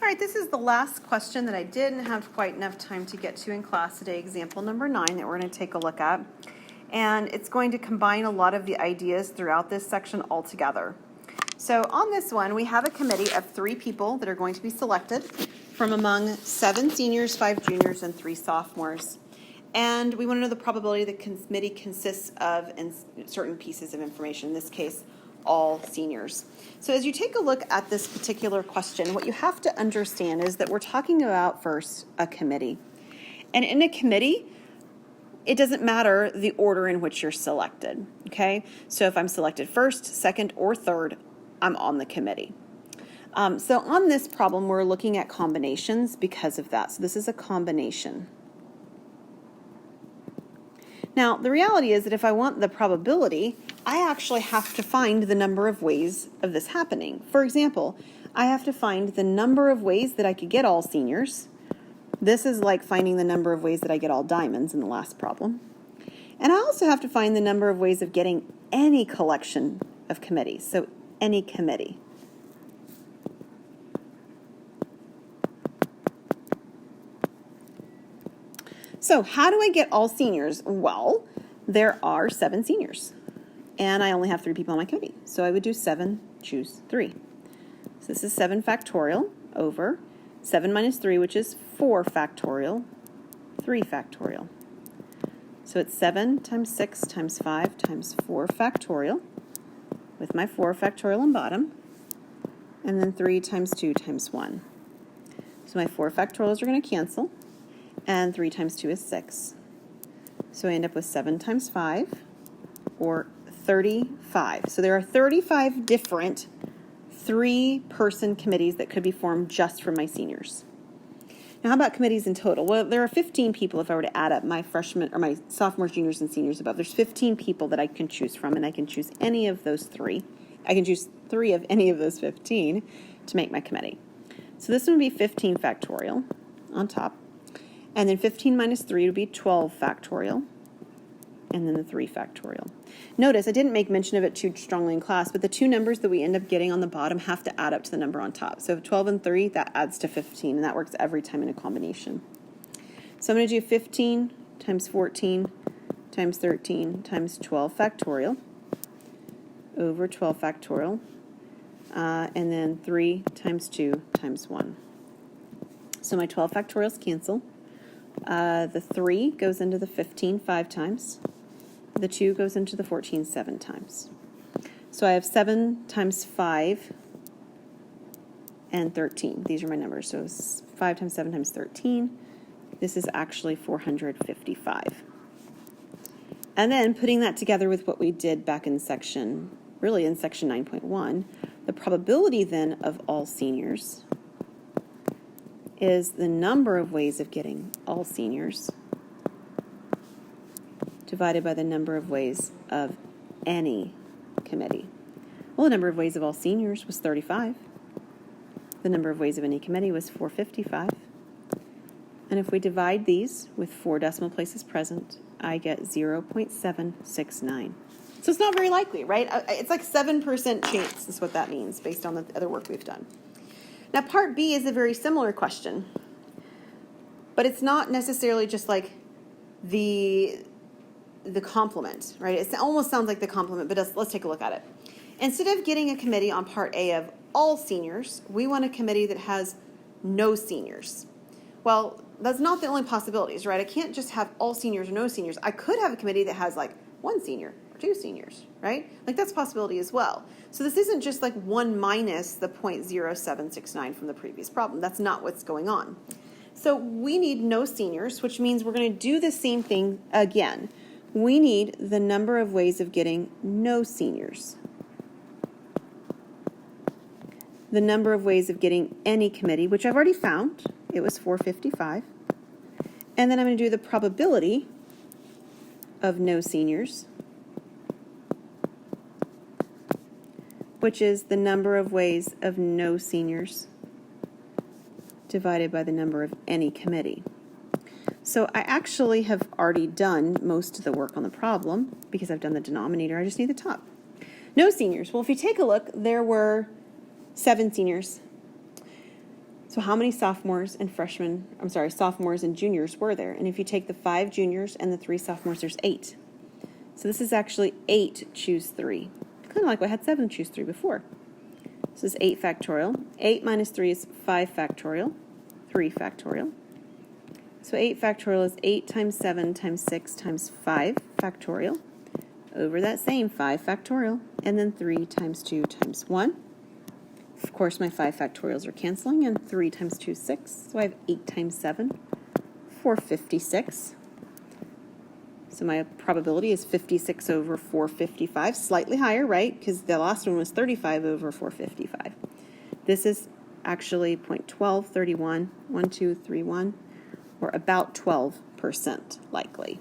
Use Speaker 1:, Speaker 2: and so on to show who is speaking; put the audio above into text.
Speaker 1: All right, this is the last question that I didn't have quite enough time to get to in class today, example number 9 that we're going to take a look at. And it's going to combine a lot of the ideas throughout this section all together. So on this one, we have a committee of 3 people that are going to be selected from among 7 seniors, 5 juniors, and 3 sophomores. And we want to know the probability the committee consists of in certain pieces of information, in this case, all seniors. So as you take a look at this particular question, what you have to understand is that we're talking about first a committee. And in a committee, it doesn't matter the order in which you're selected, okay? So if I'm selected first, second, or third, I'm on the committee. So on this problem, we're looking at combinations because of that. So this is a combination. Now, the reality is that if I want the probability, I actually have to find the number of ways of this happening. For example, I have to find the number of ways that I could get all seniors. This is like finding the number of ways that I get all diamonds in the last problem. And I also have to find the number of ways of getting any collection of committees, so any committee. So how do I get all seniors? Well, there are 7 seniors, and I only have 3 people on my committee. So I would do 7, choose 3. So this is 7 factorial over 7 minus 3, which is 4 factorial, 3 factorial. So it's 7 times 6 times 5 times 4 factorial, with my 4 factorial on bottom, and then 3 times 2 times 1. So my 4 factorials are going to cancel, and 3 times 2 is 6. So I end up with 7 times 5, or 35. So there are 35 different 3-person committees that could be formed just for my seniors. Now, how about committees in total? Well, there are 15 people if I were to add up my freshmen or my sophomores, juniors, and seniors above. There's 15 people that I can choose from, and I can choose any of those 3. I can choose 3 of any of those 15 to make my committee. So this one would be 15 factorial on top. And then 15 minus 3 would be 12 factorial, and then the 3 factorial. Notice I didn't make mention of it too strongly in class, but the 2 numbers that we end up getting on the bottom have to add up to the number on top. So 12 and 3, that adds to 15, and that works every time in a combination. So I'm going to do 15 times 14 times 13 times 12 factorial over 12 factorial, and then 3 times 2 times 1. So my 12 factorials cancel. The 3 goes into the 15 5 times. The 2 goes into the 14 7 times. So I have 7 times 5 and 13. These are my numbers. So it's 5 times 7 times 13. This is actually 455. And then putting that together with what we did back in section 9.1, the probability then of all seniors is the number of ways of getting all seniors divided by the number of ways of any committee. Well, the number of ways of all seniors was 35. The number of ways of any committee was 455. And if we divide these with 4 decimal places present, I get 0.769. So it's not very likely, right? It's like 7% chance is what that means based on the other work we've done. Now, part B is a very similar question, but it's not necessarily just like the complement, right? It almost sounds like the complement, but let's take a look at it. Instead of getting a committee on part A of all seniors, we want a committee that has no seniors. Well, that's not the only possibilities, right? I can't just have all seniors or no seniors. I could have a committee that has like 1 senior or 2 seniors, right? Like that's a possibility as well. So this isn't just like 1 minus the 0.0769 from the previous problem. That's not what's going on. So we need no seniors, which means we're going to do the same thing again. We need the number of ways of getting no seniors. The number of ways of getting any committee, which I've already found. It was 455. And then I'm going to do the probability of no seniors, which is the number of ways of no seniors divided by the number of any committee. So I actually have already done most of the work on the problem because I've done the denominator. I just need the top. No seniors. Well, if you take a look, there were 7 seniors. So So how many sophomores and juniors were there? And if you take the 5 juniors and the 3 sophomores, there's 8. So this is actually 8 choose 3. Kind of like we had 7 choose 3 before. This is 8 factorial. 8 minus 3 is 5 factorial, 3 factorial. So 8 factorial is 8 times 7 times 6 times 5 factorial over that same 5 factorial, and then 3 times 2 times 1. Of course, my 5 factorials are canceling, and 3 times 2 is 6. So I have 8 times 7, 456. So my probability is 56 over 455, slightly higher, right? Because the last one was 35 over 455. This is actually 0.1231, 1231, or about 12% likely.